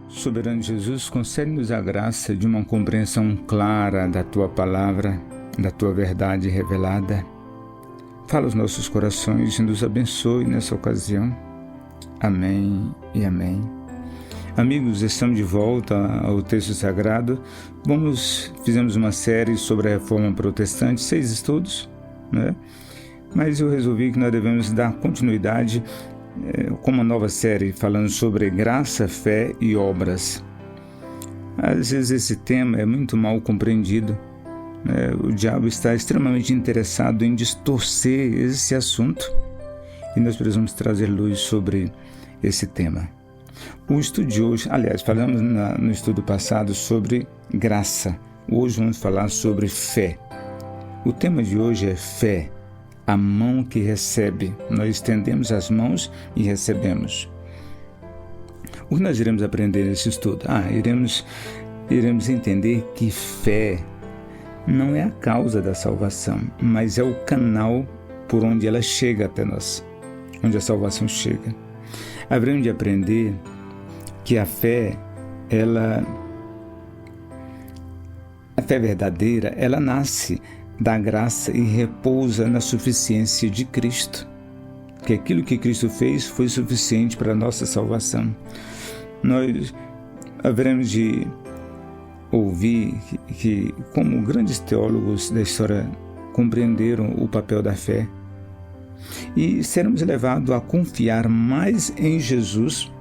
Soberano Jesus, concede-nos a graça de uma compreensão clara da Tua Palavra, da Tua verdade revelada. Fala aos nossos corações e nos abençoe nessa ocasião. Amém e amém. Amigos, estamos de volta ao texto sagrado. Fizemos uma série sobre a Reforma Protestante, 6 estudos, né? Mas eu resolvi que nós devemos dar continuidade com uma nova série falando sobre graça, fé e obras. Às vezes esse tema é muito mal compreendido, né? O diabo está extremamente interessado em distorcer esse assunto e nós precisamos trazer luz sobre esse tema. O estudo de hoje, aliás, falamos no estudo passado sobre graça. Hoje vamos falar sobre fé. O tema de hoje é fé. A mão que recebe. Nós estendemos as mãos e recebemos. O que nós iremos aprender nesse estudo? Iremos entender que fé não é a causa da salvação, mas é o canal por onde ela chega até nós, onde a salvação chega. Haveremos de aprender que a fé verdadeira, ela nasce da graça e repousa na suficiência de Cristo. Que aquilo que Cristo fez foi suficiente para a nossa salvação. Nós haveremos de ouvir que como grandes teólogos da história compreenderam o papel da fé e seremos levados a confiar mais em Jesus,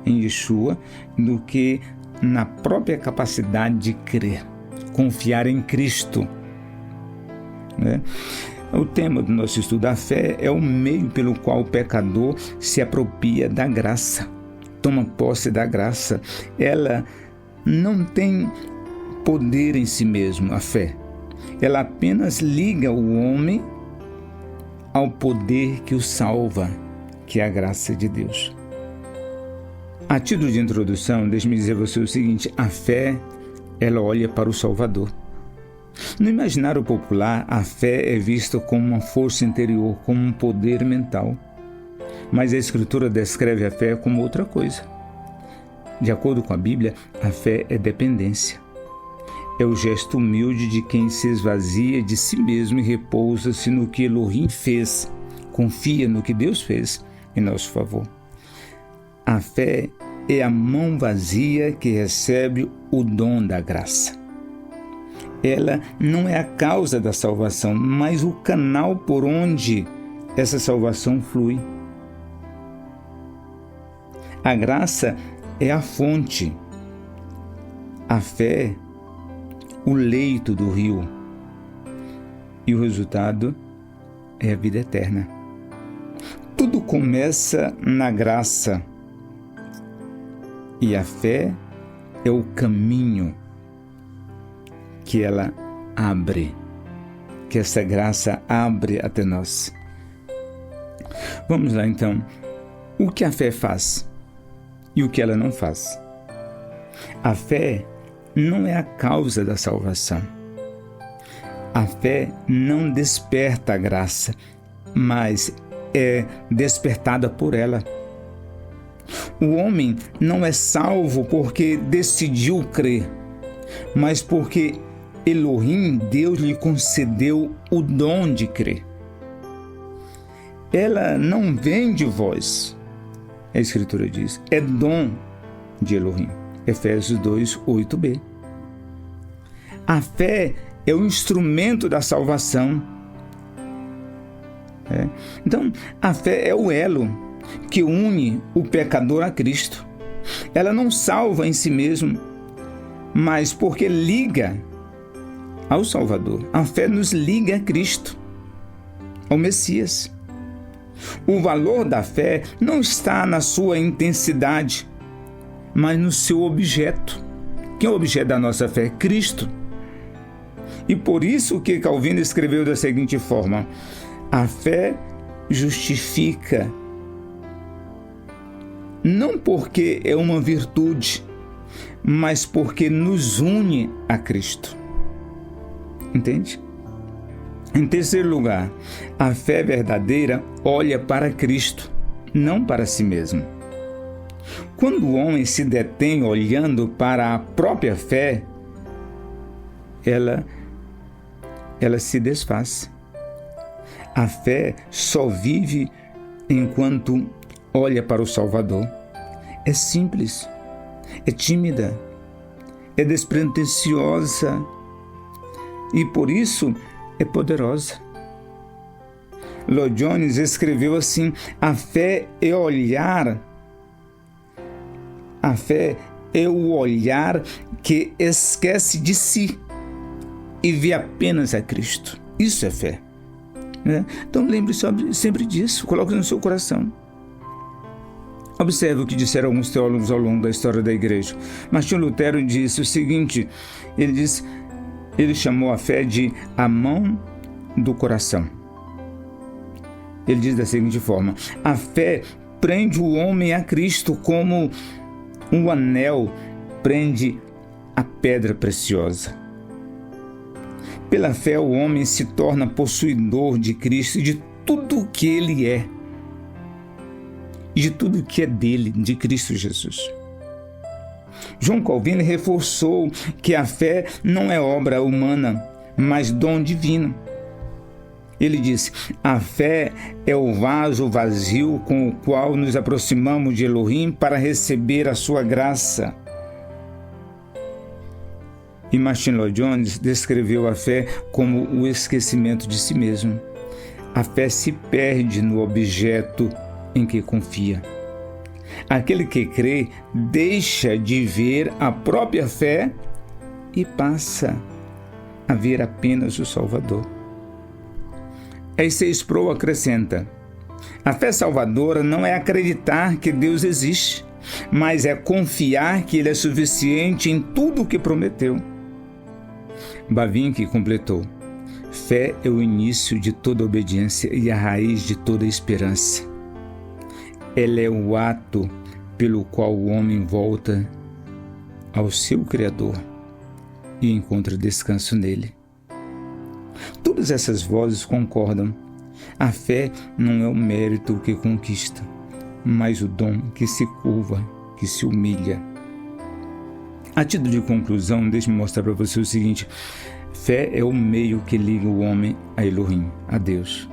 em Yeshua, do que na própria capacidade de crer. Confiar em Cristo. O tema do nosso estudo da fé é o meio pelo qual o pecador se apropria da graça, toma posse da graça. Ela não tem poder em si mesmo, a fé. Ela apenas liga o homem ao poder que o salva, que é a graça de Deus. A título de introdução, deixe-me dizer a você o seguinte: a fé, ela olha para o Salvador. No imaginário popular, a fé é vista como uma força interior, como um poder mental. Mas a Escritura descreve a fé como outra coisa. De acordo com a Bíblia, a fé é dependência. É o gesto humilde de quem se esvazia de si mesmo e repousa-se no que Elohim fez, confia no que Deus fez em nosso favor. A fé é a mão vazia que recebe o dom da graça. Ela não é a causa da salvação, mas o canal por onde essa salvação flui. A graça é a fonte, a fé, o leito do rio, e o resultado é a vida eterna. Tudo começa na graça, e a fé é o caminho que ela abre, que essa graça abre até nós. Vamos lá então. O que a fé faz e o que ela não faz? A fé não é a causa da salvação. A fé não desperta a graça, mas é despertada por ela. O homem não é salvo porque decidiu crer, mas porque Elohim, Deus, lhe concedeu o dom de crer. Ela não vem de vós, a Escritura diz, é dom de Elohim. Efésios 2, 8b. A fé é o instrumento da salvação. Então, a fé é o elo que une o pecador a Cristo. Ela não salva em si mesmo, mas porque liga ao Salvador. A fé nos liga a Cristo, ao Messias. O valor da fé não está na sua intensidade, mas no seu objeto. Quem é o objeto da nossa fé? Cristo. E por isso que Calvino escreveu da seguinte forma: a fé justifica, não porque é uma virtude, mas porque nos une a Cristo. Entende? Em terceiro lugar, a fé verdadeira olha para Cristo, não para si mesmo. Quando o homem se detém olhando para a própria fé, ela se desfaz. A fé só vive enquanto olha para o Salvador. É simples, é tímida, é despretensiosa e por isso é poderosa. Lloyd Jones escreveu assim: a fé é o olhar que esquece de si e vê apenas a Cristo. Isso é fé. Então lembre sempre disso, coloque no seu coração. Observe o que disseram alguns teólogos ao longo da história da igreja. Martinho Lutero disse o seguinte, ele chamou a fé de a mão do coração. Ele diz da seguinte forma: a fé prende o homem a Cristo como um anel prende a pedra preciosa. Pela fé, o homem se torna possuidor de Cristo e de tudo o que ele é. E de tudo o que é dele, de Cristo Jesus. João Calvino reforçou que a fé não é obra humana, mas dom divino. Ele disse: a fé é o vaso vazio com o qual nos aproximamos de Elohim para receber a sua graça. E Martin Lloyd Jones descreveu a fé como o esquecimento de si mesmo. A fé se perde no objeto em que confia. Aquele que crê deixa de ver a própria fé e passa a ver apenas o Salvador. A.C. Sproul acrescenta: a fé salvadora não é acreditar que Deus existe, mas é confiar que Ele é suficiente em tudo o que prometeu. Bavinck completou: fé é o início de toda obediência e a raiz de toda esperança. Ela é o ato pelo qual o homem volta ao seu Criador e encontra descanso nele. Todas essas vozes concordam. A fé não é o mérito que conquista, mas o dom que se curva, que se humilha. A título de conclusão, deixe-me mostrar para você o seguinte: fé é o meio que liga o homem a Elohim, a Deus.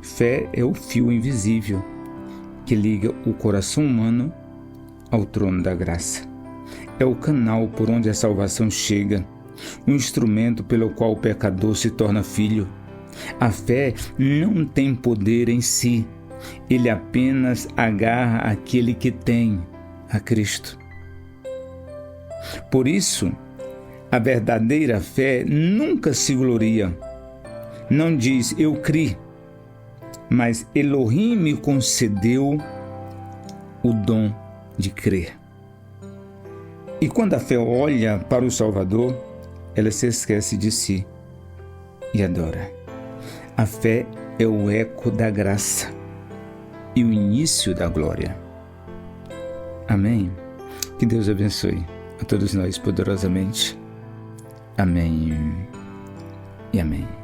Fé é o fio invisível que liga o coração humano ao trono da graça. É o canal por onde a salvação chega, o instrumento pelo qual o pecador se torna filho. A fé não tem poder em si, ele apenas agarra aquele que tem, a Cristo. Por isso, a verdadeira fé nunca se gloria. Não diz, eu criei, mas Elohim me concedeu o dom de crer. E quando a fé olha para o Salvador, ela se esquece de si e adora. A fé é o eco da graça e o início da glória. Amém? Que Deus abençoe a todos nós poderosamente. Amém e amém.